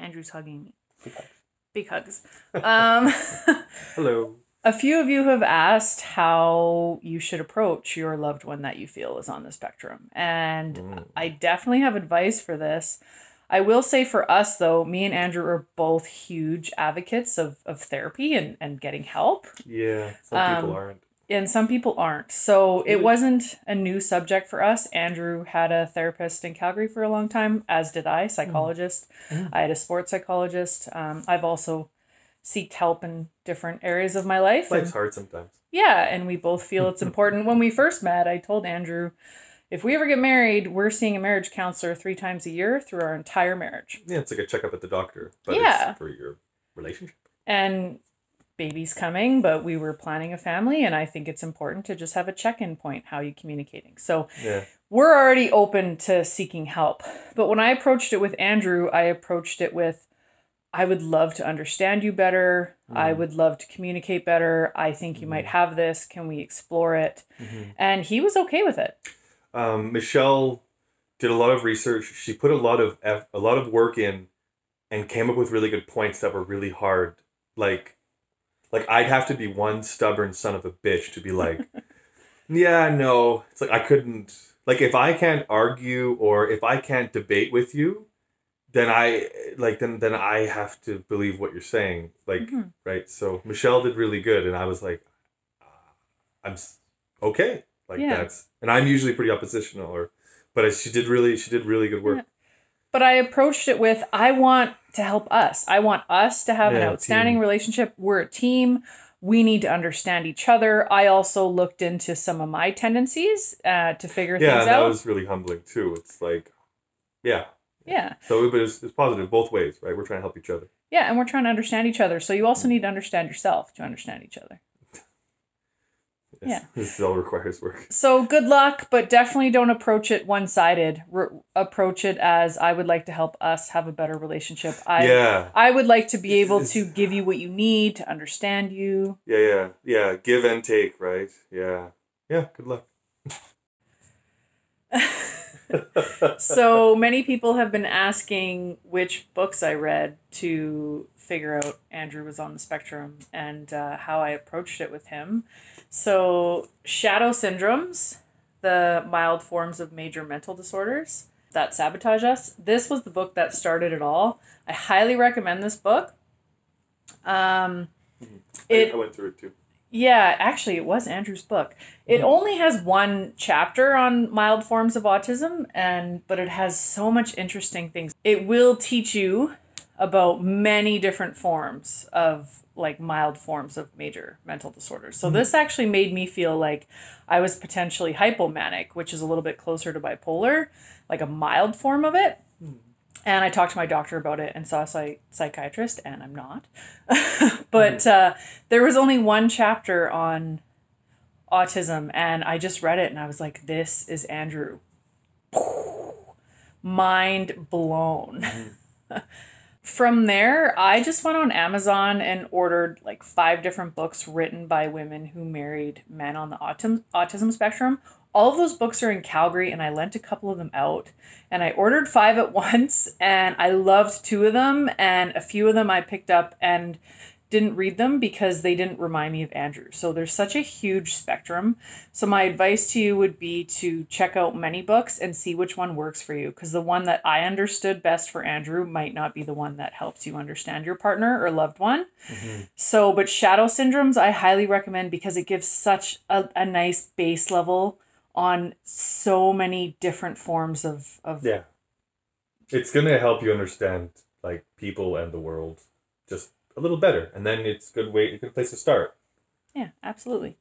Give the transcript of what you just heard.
Andrew's hugging me. Okay. Big hugs. Hello. A few of you have asked how you should approach your loved one that you feel is on the spectrum. And I definitely have advice for this. I will say for us, though, me and Andrew are both huge advocates of therapy and getting help. Yeah, some people aren't. And some people aren't. So it wasn't a new subject for us. Andrew had a therapist in Calgary for a long time, as did I, psychologist. I had a sports psychologist. I've also seeked help in different areas of my life. Life's hard sometimes. Yeah, and we both feel it's important. When we first met, I told Andrew, if we ever get married, we're seeing a marriage counselor 3 times a year through our entire marriage. Yeah, it's like a checkup at the doctor, but Yeah. it's for your relationship. And baby's coming, but we were planning a family, and I think it's important to just have a check-in point. How are you communicating? So Yeah. we're already open to seeking help. But when I approached it with Andrew, I approached it with, I would love to understand you better. I would love to communicate better. I think you might have this. Can we explore it? And he was okay with it. Michelle did a lot of research. She put a lot of work in and came up with really good points that were really hard. Like I'd have to be one stubborn son of a bitch to be like, yeah, no. It's like I couldn't, like if I can't argue or if I can't debate with you, then then I have to believe what you're saying. Like, right? So Michelle did really good, and I was like, I'm okay. Like that's, and I'm usually pretty oppositional, but she did really good work. Yeah. But I approached it with, I want to help us. I want us to have an outstanding relationship. We're a team. We need to understand each other. I also looked into some of my tendencies to figure things out. Yeah, that was really humbling too. It's like, yeah. So it's positive both ways, right? We're trying to help each other. Yeah, and we're trying to understand each other. So you also need to understand yourself to understand each other. Yes, yeah. This all requires work. So good luck, but definitely don't approach it one-sided. Approach it as, I would like to help us have a better relationship. I would like to be able to give you what you need, to understand you. Yeah. Give and take, right? Yeah. Good luck. So many people have been asking which books I read to figure out Andrew was on the spectrum and how I approached it with him. So Shadow Syndromes, the mild forms of major mental disorders that sabotage us. This was the book that started it all. I highly recommend this book. I went through it too. Yeah, actually, it was Andrew's book. It only has 1 chapter on mild forms of autism, but it has so much interesting things. It will teach you about many different forms of, like, mild forms of major mental disorders. So this actually made me feel like I was potentially hypomanic, which is a little bit closer to bipolar, like a mild form of it. And I talked to my doctor about it and saw a psychiatrist, and I'm not. But there was only 1 chapter on autism, and I just read it, and I was like, this is Andrew. Mind blown. From there, I just went on Amazon and ordered like 5 different books written by women who married men on the autism spectrum. All of those books are in Calgary, and I lent a couple of them out. And I ordered 5 at once, and I loved 2 of them, and a few of them I picked up and didn't read them because they didn't remind me of Andrew. So there's such a huge spectrum. So my advice to you would be to check out many books and see which one works for you, because the one that I understood best for Andrew might not be the one that helps you understand your partner or loved one. So, but Shadow Syndromes, I highly recommend because it gives such a nice base level on so many different forms of... Yeah. It's going to help you understand, like, people and the world just a little better. And then it's a good place to start. Yeah, absolutely.